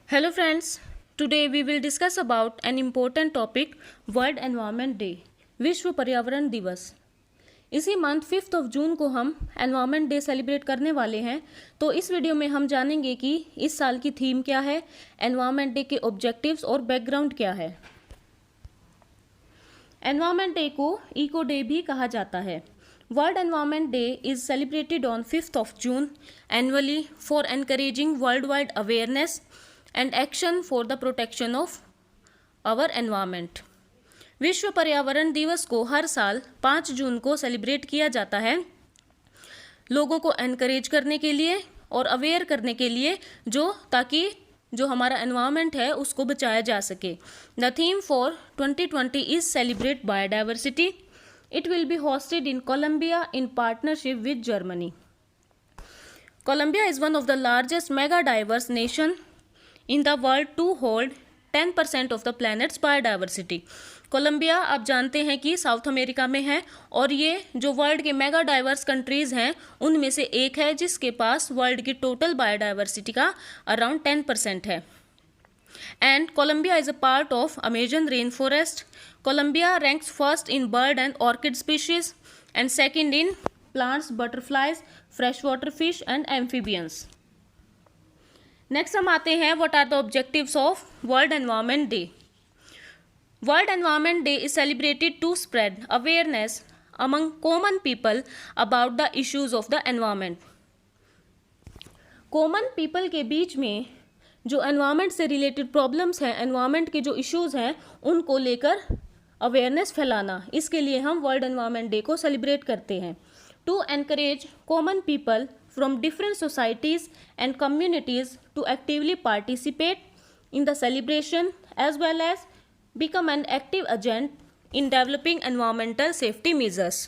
Hello friends, today we will discuss about an important topic World Environment Day, विश्व पर्यावरण दिवस। इसी month 5 जून को हम एनवायरनमेंट डे सेलिब्रेट करने वाले हैं। तो इस वीडियो में हम जानेंगे कि इस साल की थीम क्या है, एनवायरनमेंट डे के ऑब्जेक्टिव्स और बैकग्राउंड क्या है। एनवायरनमेंट डे को इको डे भी कहा जाता है। World environment day is celebrated on 5 June annually for encouraging worldwide awareness and action for the protection of our environment. विश्व पर्यावरण दिवस को हर साल 5 जून को सेलिब्रेट किया जाता है, लोगों को एनकरेज करने के लिए और अवेयर करने के लिए, ताकि जो हमारा एनवायरनमेंट है उसको बचाया जा सके। The theme for 2020 is celebrate biodiversity. It will be hosted in Colombia in partnership with Germany. Colombia is one of the largest mega diverse nation in the world to hold 10% of the planet's biodiversity. Colombia आप जानते हैं कि south America में है और ये जो world के मेगा डाइवर्स कंट्रीज़ हैं उनमें से एक है जिसके पास वर्ल्ड की टोटल बायोडाइवर्सिटी का अराउंड 10% है। And Colombia is a part of Amazon rainforest. Colombia ranks first in bird and orchid species and second in plants, butterflies, freshwater fish and amphibians. Next हम आते हैं what are the objectives of world environment day. World Environment Day is celebrated to spread awareness among common people about the issues of the environment. Common people के बीच में जो environment से related problems हैं, environment के जो issues हैं उनको लेकर अवेयरनेस फैलाना, इसके लिए हम वर्ल्ड एनवायरनमेंट डे को सेलिब्रेट करते हैं। To encourage common people from different societies and communities to actively participate in the celebration as well as become an active agent in developing environmental safety measures.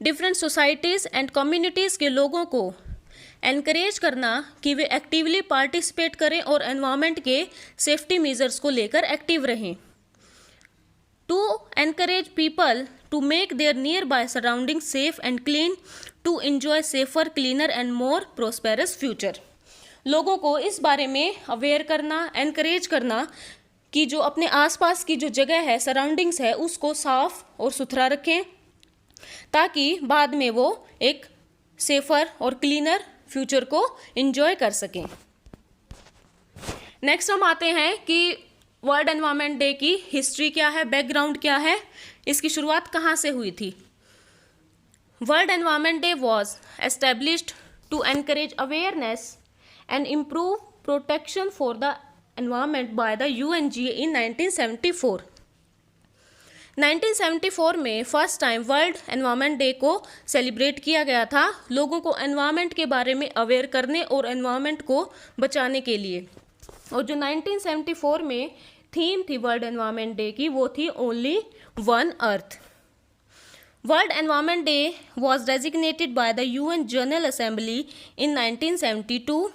Different societies and communities के लोगों को encourage करना कि वे actively participate करें और environment के safety measures को लेकर active रहें. To encourage people to make their nearby surroundings safe and clean, to enjoy safer, cleaner and more prosperous future. लोगों को इस बारे में aware करना, encourage करना कि जो अपने आसपास की जो जगह है, सराउंडिंग्स है, उसको साफ और सुथरा रखें ताकि बाद में वो एक सेफर और क्लीनर फ्यूचर को एंजॉय कर सकें। नेक्स्ट हम आते हैं कि वर्ल्ड एनवायरनमेंट डे की हिस्ट्री क्या है, बैकग्राउंड क्या है, इसकी शुरुआत कहाँ से हुई थी। World environment day was established to encourage awareness and improve protection for the environment by the UNGA in 1974। 1974 में first time world environment day को सेलिब्रेट किया गया था, लोगों को एनवायरनमेंट के बारे में अवेयर करने और एनवायरनमेंट को बचाने के लिए। और जो 1974 में थीम थी वर्ल्ड एनवायरनमेंट डे की, वो थी only one earth. World environment day was designated by the UN general assembly in 1972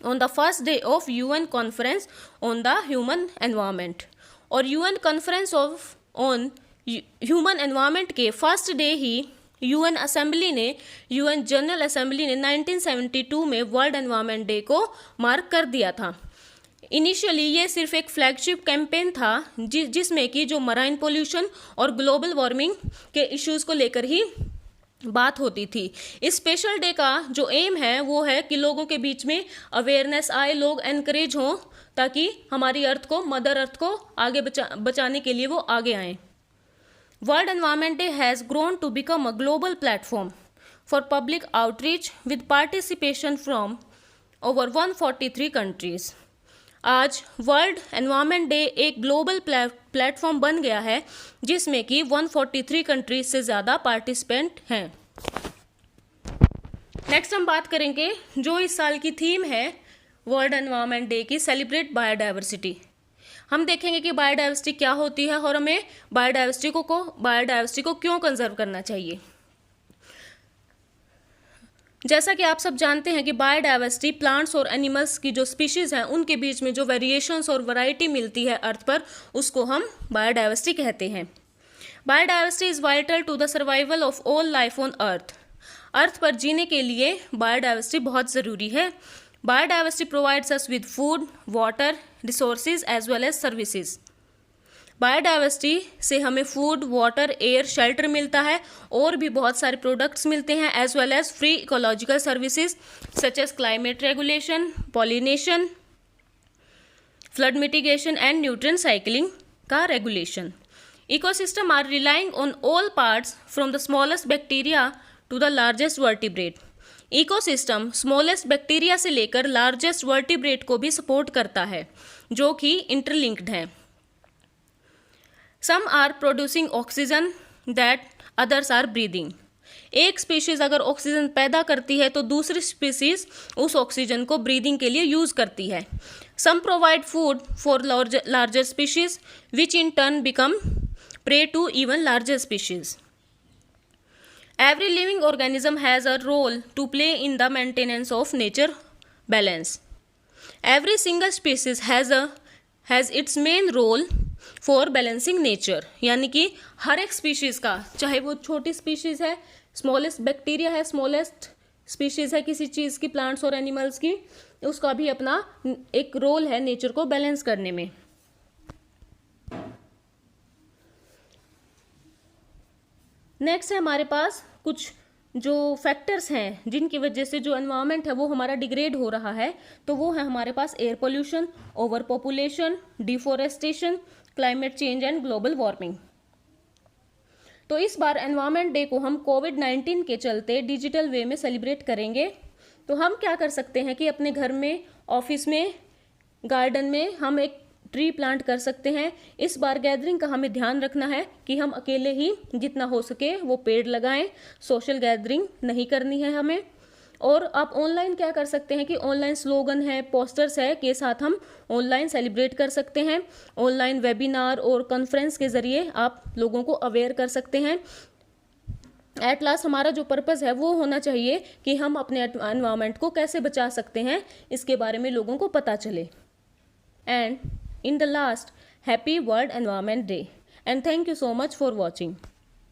on the first day of UN conference on the human environment। और UN conference on human environment के first day ही UN assembly ने, UN general assembly ने 1972 में world environment day को mark कर दिया था। Initially ये सिर्फ एक फ्लैगशिप कैंपेन था जिसमें कि जो मराइन पोल्यूशन और ग्लोबल वार्मिंग के इश्यूज़ को लेकर ही बात होती थी। इस स्पेशल डे का जो एम है वो है कि लोगों के बीच में अवेयरनेस आए, लोग एनकरेज हों ताकि हमारी अर्थ को, मदर अर्थ को आगे बचाने के लिए वो आगे आएँ। World environment day has grown to become a global platform for public outreach with participation from over 143 countries. आज वर्ल्ड एनवायरनमेंट डे एक ग्लोबल प्लेटफॉर्म बन गया है जिसमें कि 143 कंट्रीज से ज़्यादा पार्टिसिपेंट हैं। नेक्स्ट हम बात करेंगे जो इस साल की थीम है वर्ल्ड एनवायरनमेंट डे की, सेलिब्रेट बायोडाइवर्सिटी। हम देखेंगे कि बायोडाइवर्सिटी क्या होती है और हमें बायोडाइवर्सिटी को क्यों कंजर्व करना चाहिए। जैसा कि आप सब जानते हैं कि बायोडाइवर्सिटी प्लांट्स और एनिमल्स की जो स्पीशीज़ हैं उनके बीच में जो वेरिएशंस और वैरायटी मिलती है अर्थ पर, उसको हम बायोडाइवर्सिटी कहते हैं। Biodiversity is vital to the survival of all life on earth. Earth पर जीने के लिए बायोडाइवर्सिटी बहुत ज़रूरी है। Biodiversity provides us with food, water, resources as well as services. Biodiversity से हमें फूड, वाटर, एयर, शेल्टर मिलता है और भी बहुत सारे प्रोडक्ट्स मिलते हैं as well as free ecological services such as climate regulation, pollination, flood mitigation and nutrient cycling का regulation. Ecosystem are relying on all parts from the smallest bacteria to the largest vertebrate. Ecosystem smallest bacteria से लेकर largest vertebrate को भी support करता है जो कि interlinked है. Some are producing oxygen that others are breathing. एक स्पीशीज अगर ऑक्सीजन पैदा करती है तो दूसरी स्पीशीज उस ऑक्सीजन को ब्रीदिंग के लिए यूज करती है. Some provide food for larger species which in turn become prey to even larger species. Every living organism has a role to play in the maintenance of nature balance. Every single species has its main role for balancing nature. यानी कि हर एक species का, चाहे वो छोटी species है, smallest bacteria है, smallest species है किसी चीज़ की, प्लांट्स और एनिमल्स की, उसका भी अपना एक रोल है नेचर को बैलेंस करने में. नेक्स्ट है हमारे पास कुछ जो फैक्टर्स हैं जिनकी वजह से जो एनवायरनमेंट है वो हमारा डिग्रेड हो रहा है. तो वो है हमारे पास air pollution, over population, deforestation, climate change and global warming. तो इस बार एनवायरनमेंट डे को हम कोविड-19 के चलते डिजिटल वे में सेलिब्रेट करेंगे. तो हम क्या कर सकते हैं कि अपने घर में, ऑफिस में, गार्डन में हम एक ट्री प्लांट कर सकते हैं. इस बार गैदरिंग का हमें ध्यान रखना है कि हम अकेले ही जितना हो सके वो पेड़ लगाएं. सोशल गैदरिंग नहीं करनी है हमें. और आप ऑनलाइन क्या कर सकते हैं कि ऑनलाइन स्लोगन है, पोस्टर्स है के साथ हम ऑनलाइन सेलिब्रेट कर सकते हैं. ऑनलाइन वेबिनार और कॉन्फ्रेंस के ज़रिए आप लोगों को अवेयर कर सकते हैं. एट लास्ट हमारा जो पर्पज़ है वो होना चाहिए कि हम अपने एनवायरनमेंट को कैसे बचा सकते हैं, इसके बारे में लोगों को पता चले. And in the last, happy World Environment Day, and thank you so much for watching.